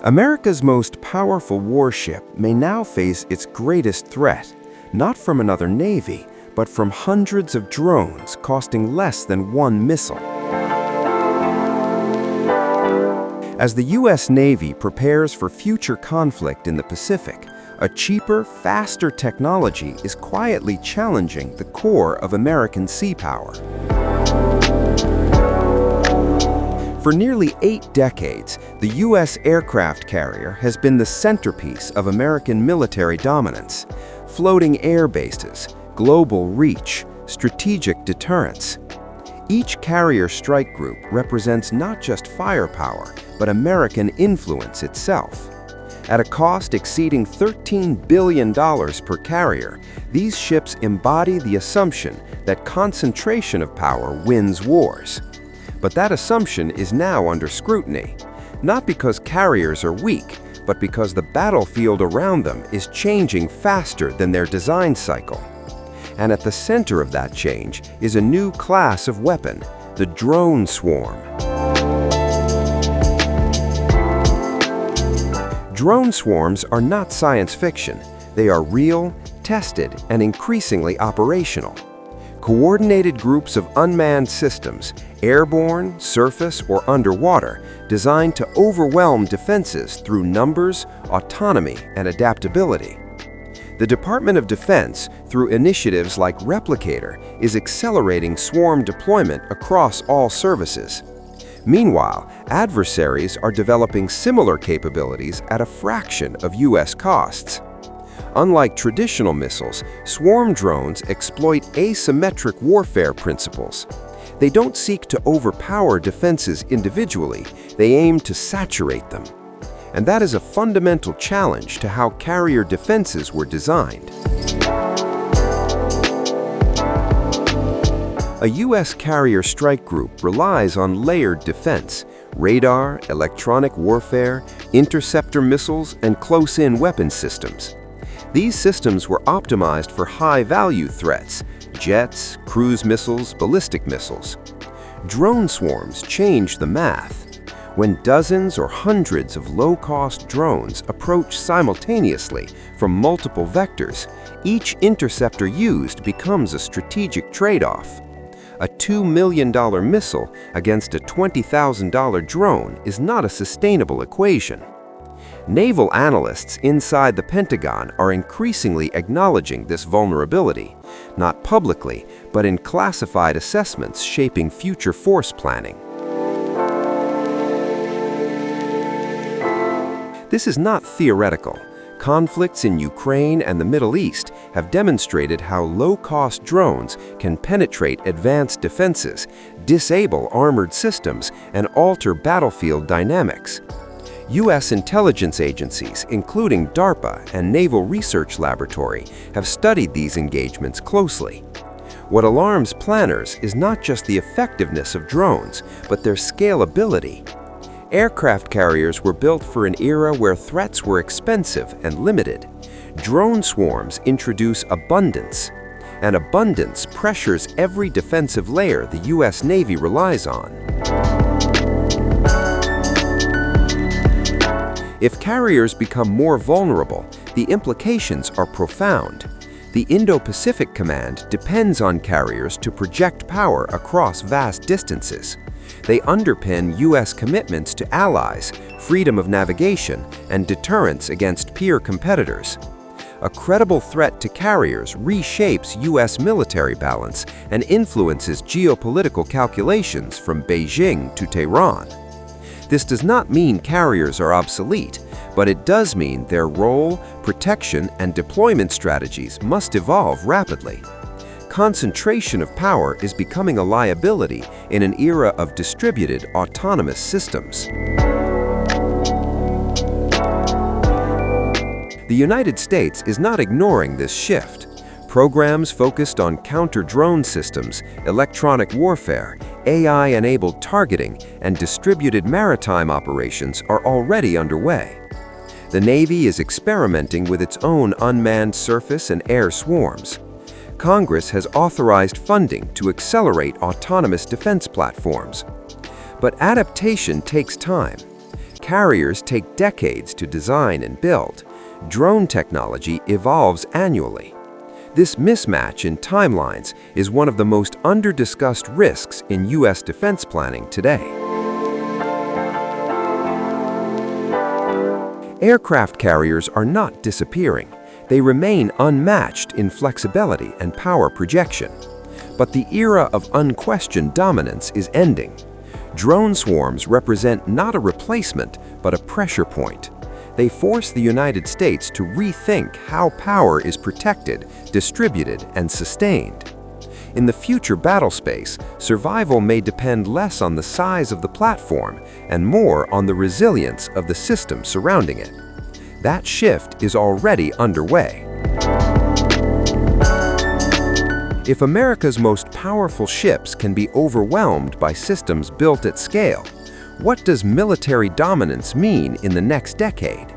America's most powerful warship may now face its greatest threat, not from another navy, but from hundreds of drones costing less than one missile. As the U.S. Navy prepares for future conflict in the Pacific, a cheaper, faster technology is quietly challenging the core of American sea power. For nearly 8 decades, the U.S. aircraft carrier has been the centerpiece of American military dominance. Floating air bases, global reach, strategic deterrence. Each carrier strike group represents not just firepower, but American influence itself. At a cost exceeding $13 billion per carrier, these ships embody the assumption that concentration of power wins wars. But that assumption is now under scrutiny, not because carriers are weak, but because the battlefield around them is changing faster than their design cycle. And at the center of that change is a new class of weapon, the drone swarm. Drone swarms are not science fiction. They are real, tested, and increasingly operational. Coordinated groups of unmanned systems, airborne, surface, or underwater, designed to overwhelm defenses through numbers, autonomy, and adaptability. The Department of Defense, through initiatives like Replicator, is accelerating swarm deployment across all services. Meanwhile, adversaries are developing similar capabilities at a fraction of U.S. costs. Unlike traditional missiles, swarm drones exploit asymmetric warfare principles. They don't seek to overpower defenses individually, they aim to saturate them. And that is a fundamental challenge to how carrier defenses were designed. A U.S. carrier strike group relies on layered defense, radar, electronic warfare, interceptor missiles, and close-in weapon systems. These systems were optimized for high-value threats, jets, cruise missiles, ballistic missiles. Drone swarms changed the math. When dozens or hundreds of low-cost drones approach simultaneously from multiple vectors, each interceptor used becomes a strategic trade-off. A $2 million missile against a $20,000 drone is not a sustainable equation. Naval analysts inside the Pentagon are increasingly acknowledging this vulnerability, not publicly, but in classified assessments shaping future force planning. This is not theoretical. Conflicts in Ukraine and the Middle East have demonstrated how low-cost drones can penetrate advanced defenses, disable armored systems, and alter battlefield dynamics. U.S. intelligence agencies, including DARPA and Naval Research Laboratory, have studied these engagements closely. What alarms planners is not just the effectiveness of drones, but their scalability. Aircraft carriers were built for an era where threats were expensive and limited. Drone swarms introduce abundance, and abundance pressures every defensive layer the U.S. Navy relies on. If carriers become more vulnerable, the implications are profound. The Indo-Pacific Command depends on carriers to project power across vast distances. They underpin U.S. commitments to allies, freedom of navigation, and deterrence against peer competitors. A credible threat to carriers reshapes U.S. military balance and influences geopolitical calculations from Beijing to Tehran. This does not mean carriers are obsolete, but it does mean their role, protection, and deployment strategies must evolve rapidly. Concentration of power is becoming a liability in an era of distributed autonomous systems. The United States is not ignoring this shift. Programs focused on counter-drone systems, electronic warfare, AI-enabled targeting, and distributed maritime operations are already underway. The Navy is experimenting with its own unmanned surface and air swarms. Congress has authorized funding to accelerate autonomous defense platforms. But adaptation takes time. Carriers take decades to design and build. Drone technology evolves annually. This mismatch in timelines is one of the most under-discussed risks in U.S. defense planning today. Aircraft carriers are not disappearing. They remain unmatched in flexibility and power projection. But the era of unquestioned dominance is ending. Drone swarms represent not a replacement, but a pressure point. They force the United States to rethink how power is protected, distributed, and sustained. In the future battle space, survival may depend less on the size of the platform and more on the resilience of the system surrounding it. That shift is already underway. If America's most powerful ships can be overwhelmed by systems built at scale, what does military dominance mean in the next decade?